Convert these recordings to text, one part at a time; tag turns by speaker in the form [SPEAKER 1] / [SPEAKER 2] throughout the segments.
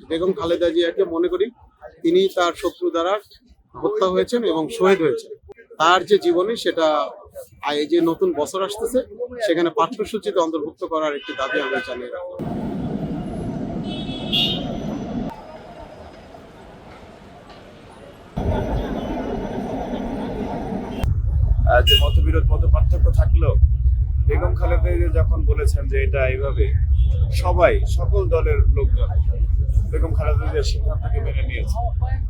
[SPEAKER 1] বেগম খালেদা জিয়াকে মনে করি তিনি তার শত্রু দ্বারা হত্যা হয়েছেন এবং শহীদ হয়েছেন। তার যে জীবনী সেটা এই যে নতুন বছর আসতেছে সেখানে পাঠ্যসূচিতে অন্তর্ভুক্ত করার একটি দাবি আমি জানিয়ে রাখবো।
[SPEAKER 2] যে মতবিরোধ মত পার্থক্য থাকলেও বেগম খালেদা জিয়া যখন বলেছেন যে এটা এইভাবে সকল দলের লোকজন বেগম খালেদা জিয়ার সিদ্ধান্তকে মেনে নিয়েছে,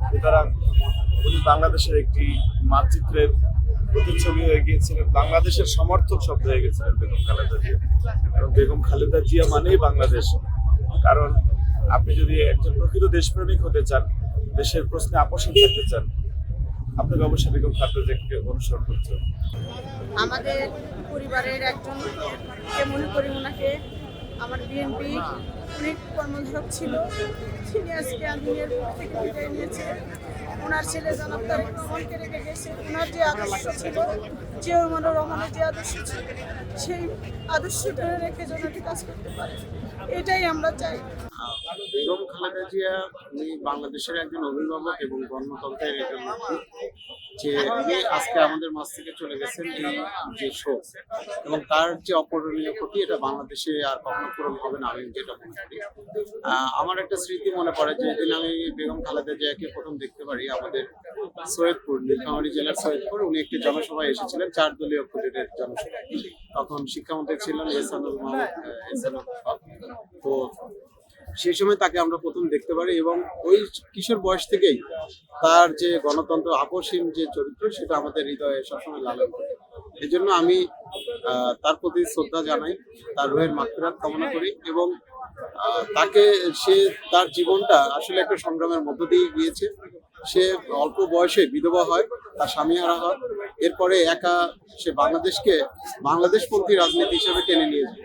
[SPEAKER 2] সুতরাং উনি বাংলাদেশের একটি মানচিত্রের প্রতিচ্ছবি হয়ে গিয়েছিলেন, বাংলাদেশের সমর্থক শব্দ হয়ে গেছিলেন বেগম খালেদা জিয়া। এবং বেগম খালেদা জিয়া মানেই বাংলাদেশ। কারণ আপনি যদি একজন প্রকৃত দেশপ্রেমিক হতে চান, দেশের প্রশ্নে আপোষহীন থাকতে চান, আপনাকে অবশ্যই বেগম খালেদা জিয়াকে অনুসরণ করতে হবে।
[SPEAKER 3] আমাদের পরিবারের একজন মনে করি ওনাকে আমার বিএনপি অনেক কর্মধারক ছিল, তিনি আজকে আমিনের থেকে বিদায় নিয়েছে। ওনার ছেলে জনাব তারেক রহমানকে রেখে গেছে। ওনার যে আদর্শ ছিল, জিয়াউর রহমানের যে আদর্শ ছিল, সেই আদর্শ ধরে রেখে জনটি কাজ করতে পারে, এটাই আমরা চাই।
[SPEAKER 1] বেগম খালেদা জিয়া উনি বাংলাদেশের একজন অভিভাবক এবং গণতন্ত্রের একজন নাগরিক, যে উনি আজকে আমাদের মাঝ থেকে চলে গেছেন এই যে শোক এবং তার যে অপূরণীয় ক্ষতি, এটা বাংলাদেশে আর কখনো পূরণ হবে না আমি যেটা মনে করি। আমার একটা স্মৃতি মনে পড়ে, যেদিন আমি বেগম খালেদা জিয়াকে প্রথম দেখতে পারি আমাদের সৈয়দপুর, নীলফামারী জেলার সৈয়দপুর, উনি একটি জনসভায় এসেছিলেন, 4 দলীয় জোটের জনসভা। তখন শিক্ষামন্ত্রী ছিলেন এহসানুল হক। তো সেই সময় তাকে আমরা প্রথম দেখতে পারি এবং ওই কিশোর বয়স থেকেই তার যে গণতন্ত্র আপোষহীন যে চরিত্র সেটা আমাদের হৃদয়ে সবসময় লালন করে। এই জন্য আমি তার প্রতি শ্রদ্ধা জানাই, তার রুহের মাগফিরাত কামনা করি এবং তার জীবনটা আসলে একটা সংগ্রামের মধ্য দিয়ে গিয়েছে। সে অল্প বয়সে বিধবা হয়, তার স্বামী হারা হয়, এরপরে একা সে বাংলাদেশপন্থী রাজনীতি হিসেবে টেনে নিয়ে যায়।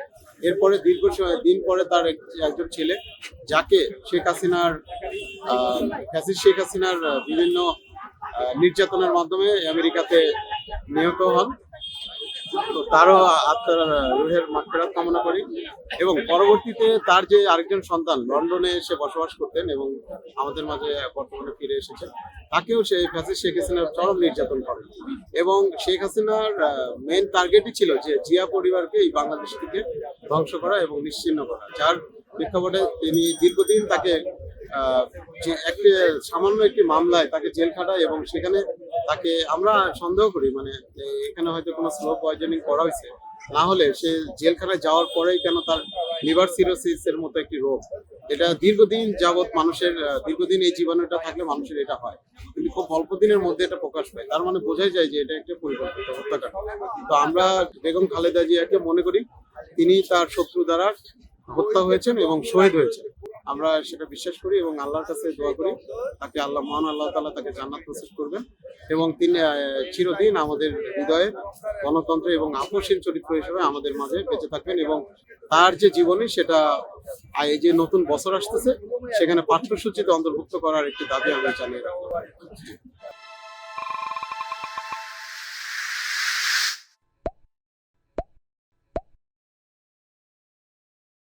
[SPEAKER 1] এরপরে দীর্ঘ দিন পরে তার একজন ছেলে, যাকে শেখ হাসিনার বিভিন্ন নির্যাতনের মাধ্যমে আমেরিকাতে নিহত হন, তো তারও আত্মার রুহের মাগফিরাত কামনা করি। এবং পরবর্তীতে তার যে আরেকজন সন্তান লন্ডনে এসে বসবাস করতেন এবং আমাদের মাঝে বর্তমানে ফিরে এসেছেন, তাকেও সেই শেখ হাসিনার চরম নির্যাতন করেন এবং শেখ হাসিনার মেইন টার্গেটই ছিল যে জিয়া পরিবারকে এই বাংলাদেশ থেকে ধ্বংস করা এবং নিশ্চিহ্ন করা, যার প্রেক্ষাপটে তিনি দীর্ঘদিন তাকে যে সামান্য একটি মামলায় তাকে জেল খাটায় এবং সেখানে তাকে আমরা সন্দেহ করি মানে এখানে হয়তো কোনো স্লো পয়জনিং করা হয়েছে, না হলে সে জেলখানায় যাওয়ার পরেই কেন তার লিভার সিরোসিস এর মতো একটি রোগ, এটা দীর্ঘদিন যাবৎ দীর্ঘদিন এই জীবাণুটা থাকলে মানুষের এটা হয়, কিন্তু খুব অল্প দিনের মধ্যে এটা প্রকাশ পায়। তার মানে বোঝাই যায় যে এটা একটা পরিকল্পিত হত্যাকাণ্ড। তো আমরা বেগম খালেদা জিয়াকে মনে করি তিনি তার শত্রু দ্বারা হত্যা হয়েছেন এবং শহীদ হয়েছেন। আমরা সেটা বিশ্বাস করি এবং আল্লাহর কাছে দোয়া করি তাকে মহান আল্লাহ তাআলা তাকে জান্নাত নসিব করবেন এবং তিনি চিরদিন আমাদের হৃদয়ে গণতন্ত্র এবং আপোষহীন চরিত্র হিসেবে আমাদের মাঝে বেঁচে থাকবেন এবং তার যে জীবনী সেটা এই যে নতুন বছর আসতেছে সেখানে পাঠ্যসূচিতে অন্তর্ভুক্ত করার একটি দাবি আমি জানিয়ে রাখবো।